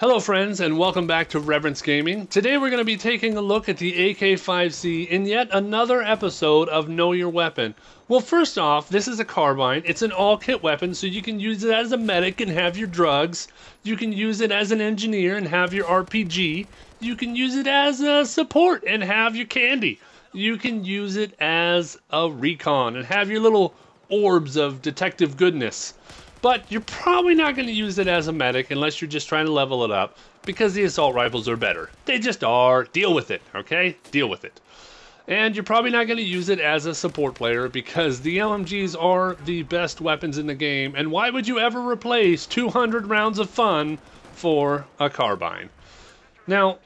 Hello friends and welcome back to Reverence Gaming. Today we're going to be taking a look at the AK-5C in yet another episode of Know Your Weapon. Well, first off, this is a carbine. It's an all-kit weapon, so you can use it as a medic and have your drugs. You can use it as an engineer and have your RPG. You can use it as a support and have your candy. You can use it as a recon and have your little orbs of detective goodness. But you're probably not going to use it as a medic unless you're just trying to level it up, because the assault rifles are better. They just are. Deal with it, okay? Deal with it. And you're probably not going to use it as a support player because the LMGs are the best weapons in the game, and why would you ever replace 200 rounds of fun for a carbine? Now,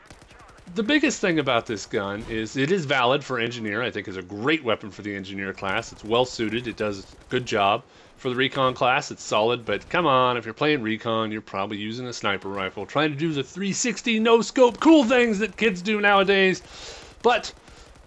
the biggest thing about this gun is it is valid for engineer. I think it's a great weapon for the engineer class. It's well suited. It does a good job. For the recon class, it's solid, but come on, if you're playing recon, you're probably using a sniper rifle, trying to do the 360 no-scope cool things that kids do nowadays. But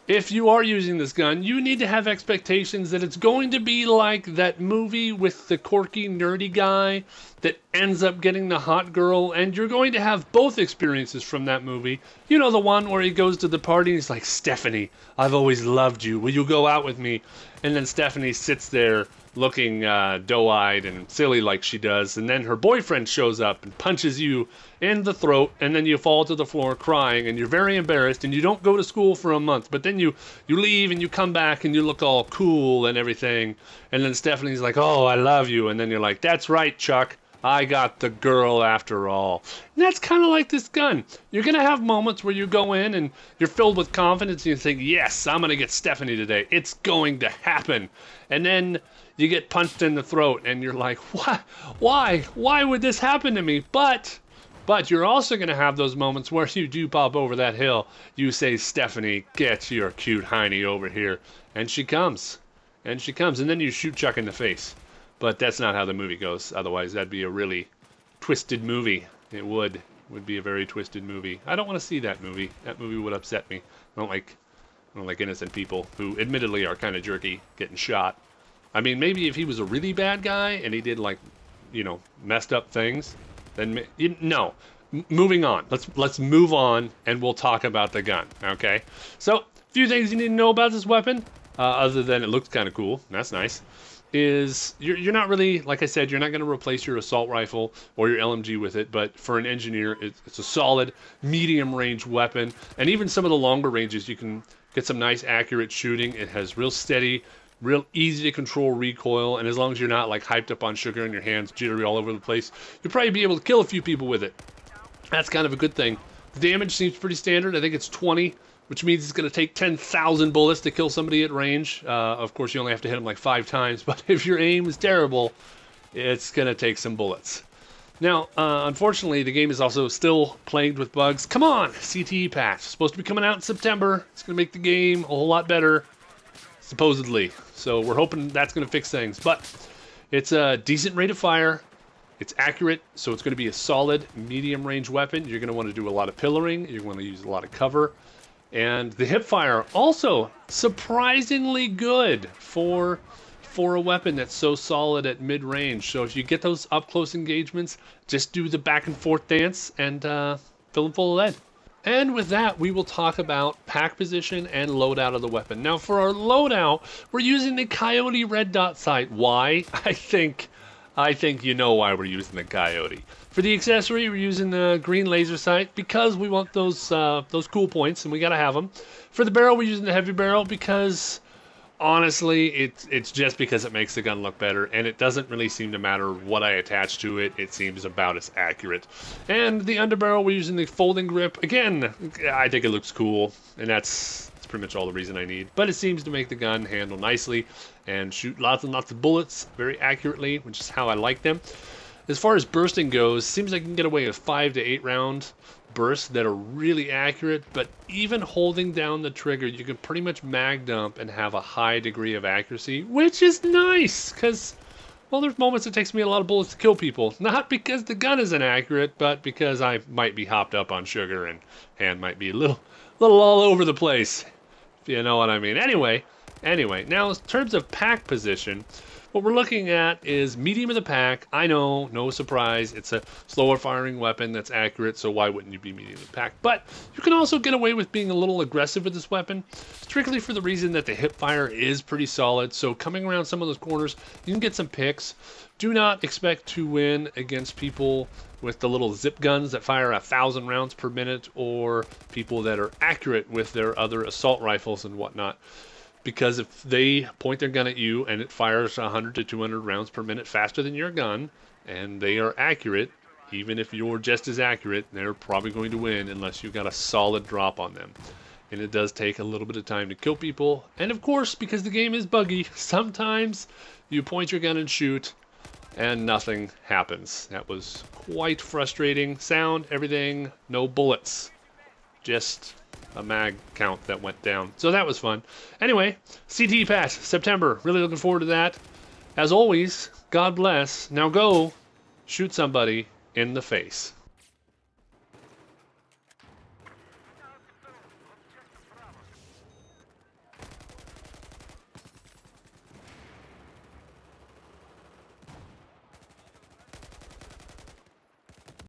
if you are using this gun, you need to have expectations that it's going to be like that movie with the quirky, nerdy guy that ends up getting the hot girl, and you're going to have both experiences from that movie. You know, the one where he goes to the party and he's like, "Stephanie, I've always loved you. Will you go out with me?" And then Stephanie sits there looking doe-eyed and silly like she does, and then her boyfriend shows up and punches you in the throat, and then you fall to the floor crying, and you're very embarrassed, and you don't go to school for a month, but then you leave and you come back and you look all cool and everything, and then Stephanie's like, "Oh, I love you," and then you're like, "That's right, Chuck, I got the girl after all." And that's kind of like this gun. You're going to have moments where you go in and you're filled with confidence and you think, "Yes, I'm going to get Stephanie today. It's going to happen." And then you get punched in the throat and you're like, "What? Why would this happen to me?" But you're also going to have those moments where you do pop over that hill. You say, "Stephanie, get your cute hiney over here." And she comes. And then you shoot Chuck in the face. But that's not how the movie goes. Otherwise, that'd be a really twisted movie. It would be a very twisted movie. I don't want to see that movie. That movie would upset me. I don't like innocent people who admittedly are kind of jerky getting shot. I mean, maybe if he was a really bad guy and he did, like, you know, messed up things, then no. Moving on. Let's move on and we'll talk about the gun. Okay. So, a few things you need to know about this weapon, other than it looks kind of cool. That's nice. Is you're not really, like I said, you're not going to replace your assault rifle or your LMG with it, but for an engineer, it's a solid medium range weapon, and even some of the longer ranges you can get some nice accurate shooting. It has real steady, real easy to control recoil, and as long as you're not like hyped up on sugar and your hands jittery all over the place, you'll probably be able to kill a few people with it. That's kind of a good thing. The damage seems pretty standard. I think it's 20, which means it's going to take 10,000 bullets to kill somebody at range. Of course, you only have to hit them like 5 times, but if your aim is terrible, it's going to take some bullets. Now, unfortunately, the game is also still plagued with bugs. Come on, CTE patch. Supposed to be coming out in September. It's going to make the game a whole lot better, supposedly. So we're hoping that's going to fix things. But it's a decent rate of fire. It's accurate, so it's going to be a solid medium-range weapon. You're going to want to do a lot of pillaring. You're going to use a lot of cover. And the hip fire also surprisingly good for a weapon that's so solid at mid-range. So if you get those up-close engagements, just do the back-and-forth dance and fill them full of lead. And with that, we will talk about pack position and loadout of the weapon. Now, for our loadout, we're using the Coyote red dot sight. Why? I think you know why we're using the Coyote. For the accessory, we're using the green laser sight because we want those cool points, and we gotta have them. For the barrel, we're using the heavy barrel because, honestly, it's just because it makes the gun look better, and it doesn't really seem to matter what I attach to it. It seems about as accurate. And the underbarrel, we're using the folding grip. Again, I think it looks cool, and that's pretty much all the reason I need. But it seems to make the gun handle nicely and shoot lots and lots of bullets very accurately, which is how I like them. As far as bursting goes, seems like you can get away with 5 to 8 round bursts that are really accurate, but even holding down the trigger, you can pretty much mag dump and have a high degree of accuracy, which is nice, because, well, there's moments it takes me a lot of bullets to kill people. Not because the gun isn't accurate, but because I might be hopped up on sugar and hand might be a little all over the place, if you know what I mean. Anyway, now in terms of pack position, What we're looking at is medium of the pack. I know, no surprise. It's a slower firing weapon that's accurate, so why wouldn't you be medium of the pack? But you can also get away with being a little aggressive with this weapon, strictly for the reason that the hip fire is pretty solid. So coming around some of those corners, you can get some picks. Do not expect to win against people with the little zip guns that fire 1,000 rounds per minute, or people that are accurate with their other assault rifles and whatnot. Because if they point their gun at you and it fires 100 to 200 rounds per minute faster than your gun, and they are accurate, even if you're just as accurate, they're probably going to win unless you got a solid drop on them. And it does take a little bit of time to kill people. And of course, because the game is buggy, sometimes you point your gun and shoot, and nothing happens. That was quite frustrating. Sound, everything, no bullets. Just a mag count that went down. So that was fun. Anyway, CT patch, September. Really looking forward to that. As always, God bless. Now go shoot somebody in the face.